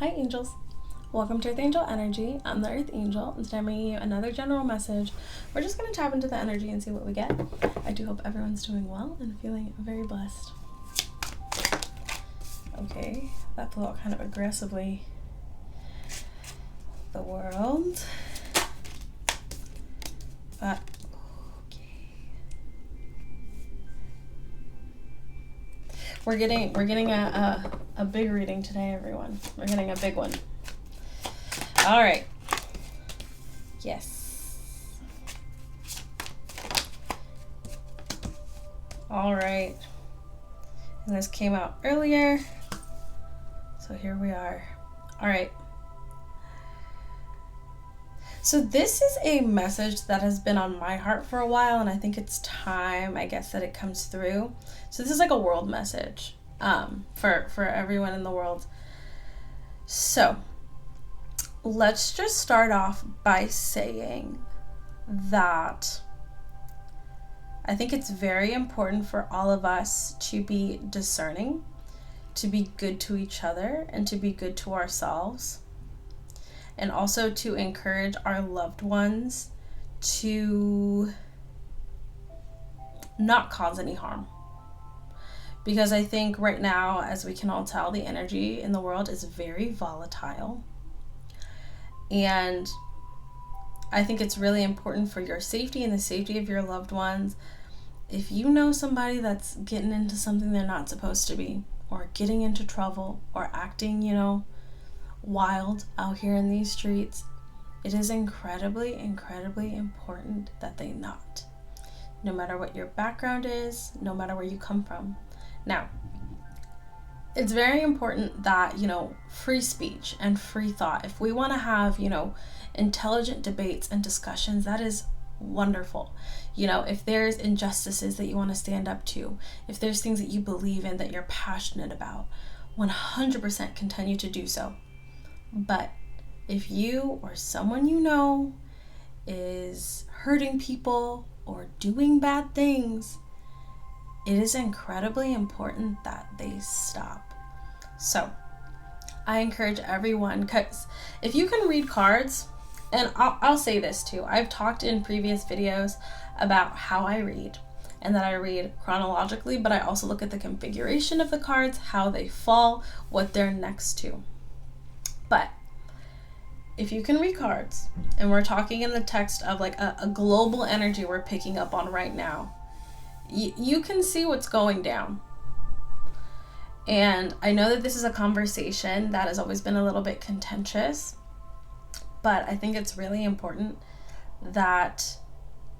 Hi angels, welcome to Earth Angel Energy. I'm the Earth Angel, and today I'm bringing you another general message. We're just going to tap into the energy and see what we get. I do hope everyone's doing well and feeling very blessed. Okay, that flew out kind of aggressively. The world. Okay. We're getting a big reading today, everyone. We're getting a big one. All right. Yes. All right. And this came out earlier. So here we are. All right. So this is a message that has been on my heart for a while, and I think it's time, I guess, that it comes through. So this is like a world message for everyone in the world. So let's just start off by saying that I think it's very important for all of us to be discerning, to be good to each other, and to be good to ourselves. And also to encourage our loved ones to not cause any harm. Because I think right now, as we can all tell, the energy in the world is very volatile. And I think it's really important for your safety and the safety of your loved ones. If you know somebody that's getting into something they're not supposed to be, or getting into trouble, or acting, wild out here in these streets, it is incredibly important that they not. No matter what your background is, no matter where you come from. Now, it's very important that, free speech and free thought, if we want to have, intelligent debates and discussions, that is wonderful. If there's injustices that you want to stand up to, if there's things that you believe in that you're passionate about, 100% continue to do so. But if you or someone you know is hurting people or doing bad things, it is incredibly important that they stop. So I encourage everyone, because if you can read cards, and I'll say this too, I've talked in previous videos about how I read, and that I read chronologically, but I also look at the configuration of the cards, how they fall, what they're next to. But if you can read cards, and we're talking in the text of like a global energy we're picking up on right now, you can see what's going down. And I know that this is a conversation that has always been a little bit contentious, but I think it's really important that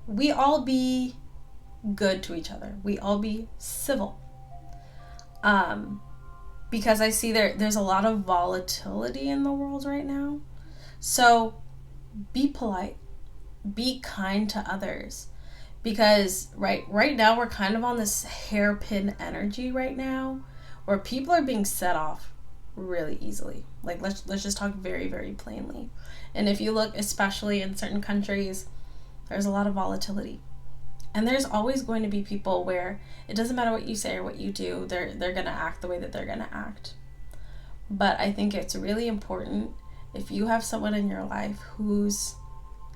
we all be good to each other. We all be civil. Because I see there's a lot of volatility in the world right now. So be polite, be kind to others, because right now we're kind of on this hairpin energy right now where people are being set off really easily. Like let's just talk very, very plainly. And if you look, especially in certain countries, there's a lot of volatility. And there's always going to be people where it doesn't matter what you say or what you do, they're going to act the way that they're going to act. But I think it's really important, if you have someone in your life who's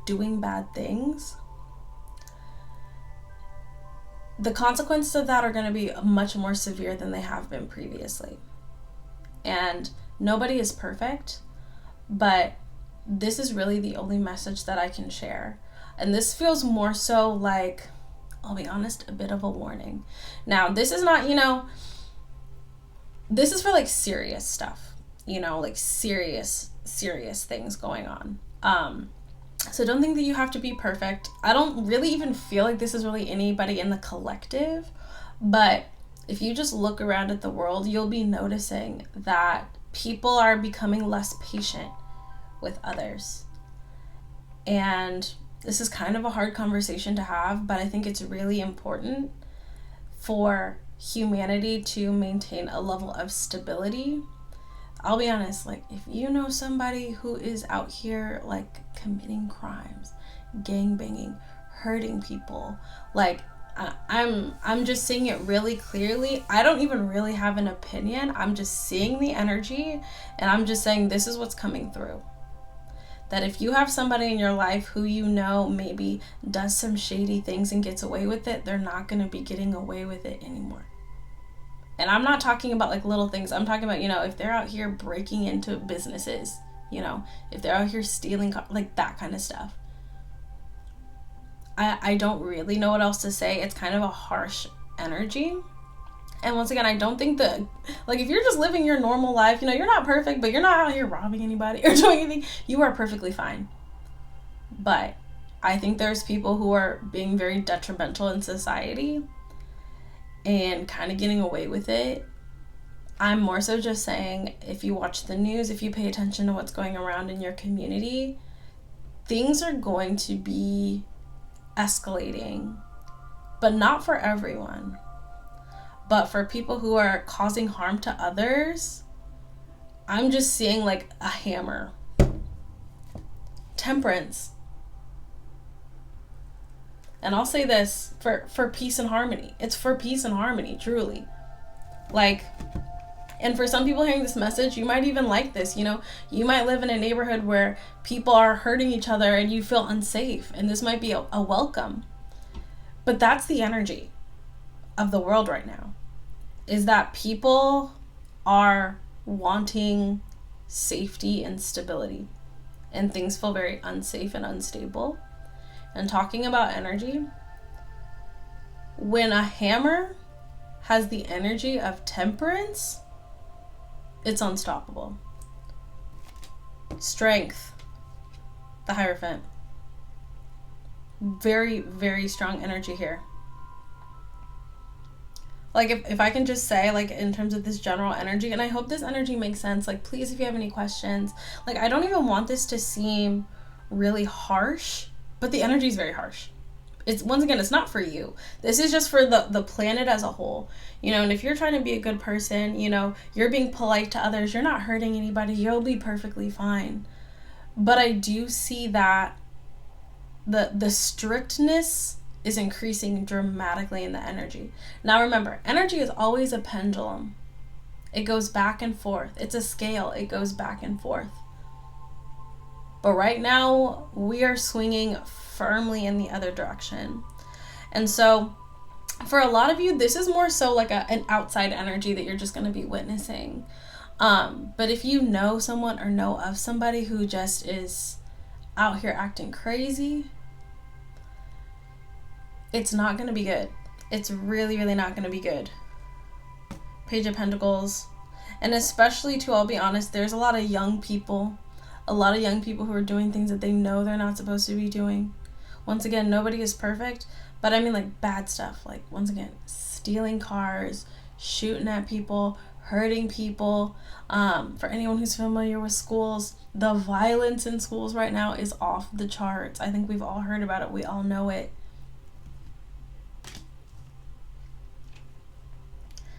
doing bad things, the consequences of that are going to be much more severe than they have been previously. And nobody is perfect, but this is really the only message that I can share. And this feels more so like, I'll be honest, a bit of a warning. Now, this is not, this is for like serious stuff, like serious things going on. So don't think that you have to be perfect. I don't really even feel like this is really anybody in the collective, but if you just look around at the world, you'll be noticing that people are becoming less patient with others. And this is kind of a hard conversation to have, but I think it's really important for humanity to maintain a level of stability. I'll be honest, like if you know somebody who is out here like committing crimes, gangbanging, hurting people, like I'm just seeing it really clearly. I don't even really have an opinion. I'm just seeing the energy, and I'm just saying this is what's coming through. That if you have somebody in your life who you know maybe does some shady things and gets away with it, they're not going to be getting away with it anymore. And I'm not talking about like little things. I'm talking about, if they're out here breaking into businesses, if they're out here stealing, like that kind of stuff. I don't really know what else to say. It's kind of a harsh energy. And once again, I don't think that, like, if you're just living your normal life, you're not perfect, but you're not out here robbing anybody or doing anything, you are perfectly fine. But I think there's people who are being very detrimental in society and kind of getting away with it. I'm more so just saying, if you watch the news, if you pay attention to what's going around in your community, things are going to be escalating, but not for everyone. But for people who are causing harm to others, I'm just seeing like a hammer. Temperance. And I'll say this, for peace and harmony. It's for peace and harmony, truly. Like, and for some people hearing this message, you might even like this, you might live in a neighborhood where people are hurting each other and you feel unsafe, and this might be a welcome. But that's the energy of the world right now, is that people are wanting safety and stability, and things feel very unsafe and unstable. And talking about energy, when a hammer has the energy of temperance, it's unstoppable. Strength, the Hierophant. Very, very strong energy here. Like, if I can just say, like, in terms of this general energy, and I hope this energy makes sense, like, please, if you have any questions, like, I don't even want this to seem really harsh, but the energy is very harsh. It's, once again, it's not for you. This is just for the planet as a whole. And if you're trying to be a good person, you're being polite to others, you're not hurting anybody, you'll be perfectly fine. But I do see that the strictness is increasing dramatically in the energy. Now remember, energy is always a pendulum. It goes back and forth. It's a scale. It goes back and forth. But right now, we are swinging firmly in the other direction. And so for a lot of you, this is more so like an outside energy that you're just going to be witnessing. But if you know someone or know of somebody who just is out here acting crazy, it's not going to be good. It's really, really not going to be good. Page of Pentacles. And especially, too, I'll be honest, there's a lot of young people. A lot of young people who are doing things that they know they're not supposed to be doing. Once again, nobody is perfect, but I mean like bad stuff. Like, once again, stealing cars, shooting at people, hurting people. For anyone who's familiar with schools, the violence in schools right now is off the charts. I think we've all heard about it. We all know it.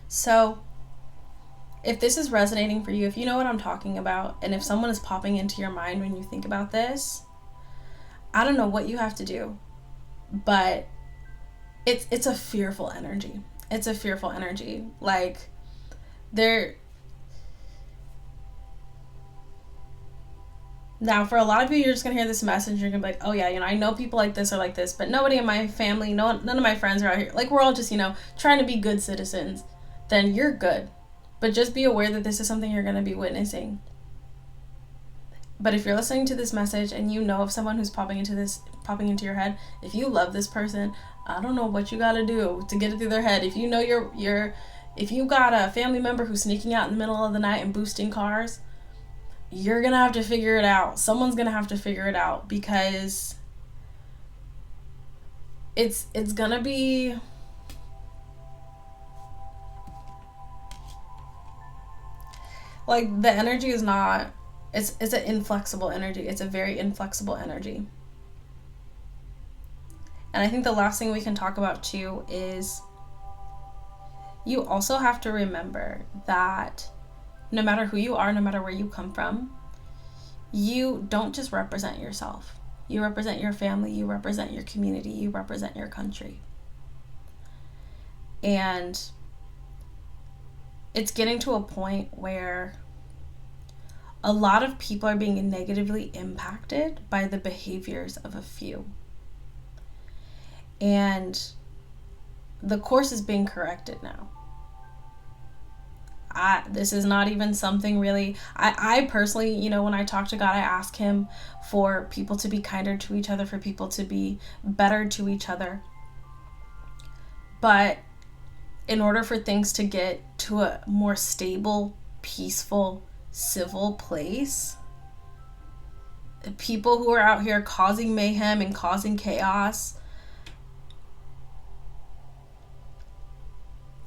So if this is resonating for you, if you know what I'm talking about, and if someone is popping into your mind when you think about this, I don't know what you have to do, but it's a fearful energy. It's a fearful energy. Like, now for a lot of you, you're just gonna hear this message, you're gonna be like, oh yeah, I know people like this or like this, but nobody in my family, none of my friends are out here. Like, we're all just, trying to be good citizens. Then you're good. But just be aware that this is something you're going to be witnessing. But if you're listening to this message and you know of someone who's popping into your head, if you love this person, I don't know what you got to do to get it through their head. If you know if you got a family member who's sneaking out in the middle of the night and boosting cars, you're going to have to figure it out. Someone's going to have to figure it out, because it's going to be... Like, the energy is not... It's an inflexible energy. It's a very inflexible energy. And I think the last thing we can talk about, too, is you also have to remember that no matter who you are, no matter where you come from, you don't just represent yourself. You represent your family. You represent your community. You represent your country. And it's getting to a point where a lot of people are being negatively impacted by the behaviors of a few. And the course is being corrected now. This is not even something really, I personally, you know, when I talk to God, I ask him for people to be kinder to each other, for people to be better to each other. But in order for things to get to a more stable, peaceful, civil place, people who are out here causing mayhem and causing chaos,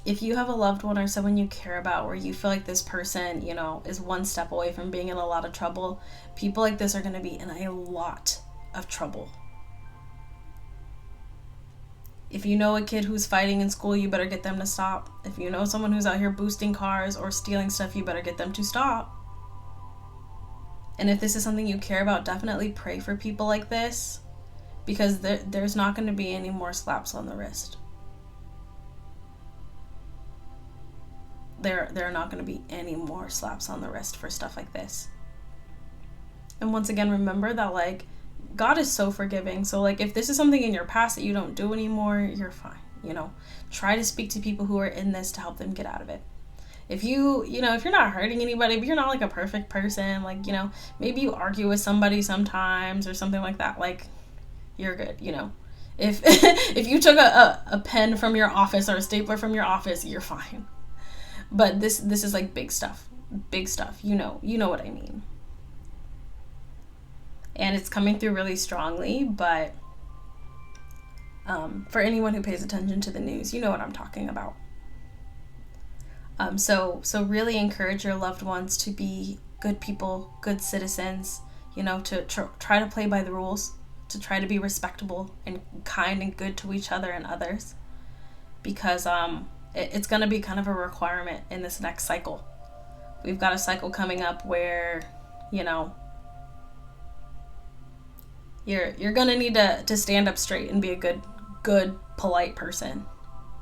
if you have a loved one or someone you care about where you feel like this person, you know, is one step away from being in a lot of trouble, people like this are going to be in a lot of trouble. If you know a kid who's fighting in school, you better get them to stop. If you know someone who's out here boosting cars or stealing stuff, you better get them to stop. And if this is something you care about, definitely pray for people like this, because there's not going to be any more slaps on the wrist. There are not going to be any more slaps on the wrist for stuff like this. And once again, remember that, like, God is so forgiving. So, like, if this is something in your past that you don't do anymore, you're fine. You know, try to speak to people who are in this to help them get out of it. If you know, if you're not hurting anybody, but you're not like a perfect person, like, you know, maybe you argue with somebody sometimes or something like that, like, you're good, you know. If if you took a pen from your office or a stapler from your office, you're fine. But this is like big stuff. Big stuff. You know what I mean. And it's coming through really strongly, but for anyone who pays attention to the news, you know what I'm talking about. So really encourage your loved ones to be good people, good citizens, you know, to try to play by the rules, to try to be respectable and kind and good to each other and others, because it's going to be kind of a requirement in this next cycle. We've got a cycle coming up where, you know, you're going to need to stand up straight and be a good, polite person,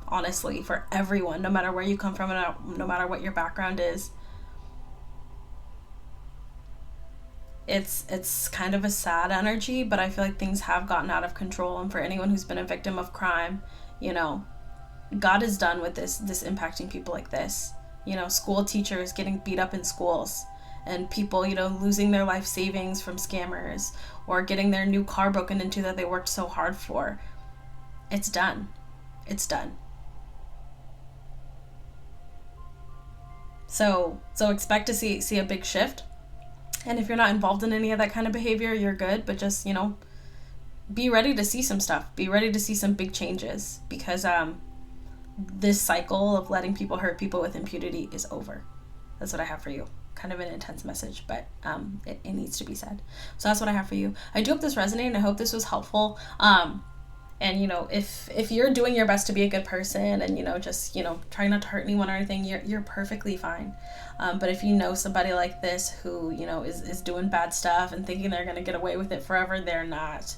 honestly, for everyone, no matter where you come from and no matter what your background is. It's kind of a sad energy, but I feel like things have gotten out of control. And for anyone who's been a victim of crime, you know, God is done with this impacting people like this. You know, school teachers getting beat up in schools, and people, you know, losing their life savings from scammers, or getting their new car broken into that they worked so hard for. It's done. It's done. So expect to see a big shift. And if you're not involved in any of that kind of behavior, you're good. But just, you know, be ready to see some stuff. Be ready to see some big changes, because this cycle of letting people hurt people with impunity is over. That's what I have for you. Kind of an intense message, but it needs to be said. So that's what I have for you. I do hope this resonated, and I hope this was helpful. And, you know, if you're doing your best to be a good person and, you know, just, you know, trying not to hurt anyone or anything, you're perfectly fine. But if you know somebody like this who, you know, is doing bad stuff and thinking they're going to get away with it forever, they're not.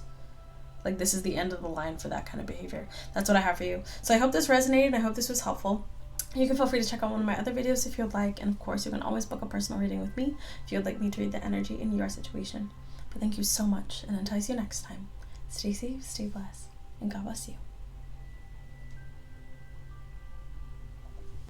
Like, this is the end of the line for that kind of behavior. That's what I have for you. So I hope this resonated, and I hope this was helpful. You can feel free to check out one of my other videos if you'd like. And of course, you can always book a personal reading with me if you'd like me to read the energy in your situation. But thank you so much. And until I see you next time, stay safe, stay blessed, and God bless you.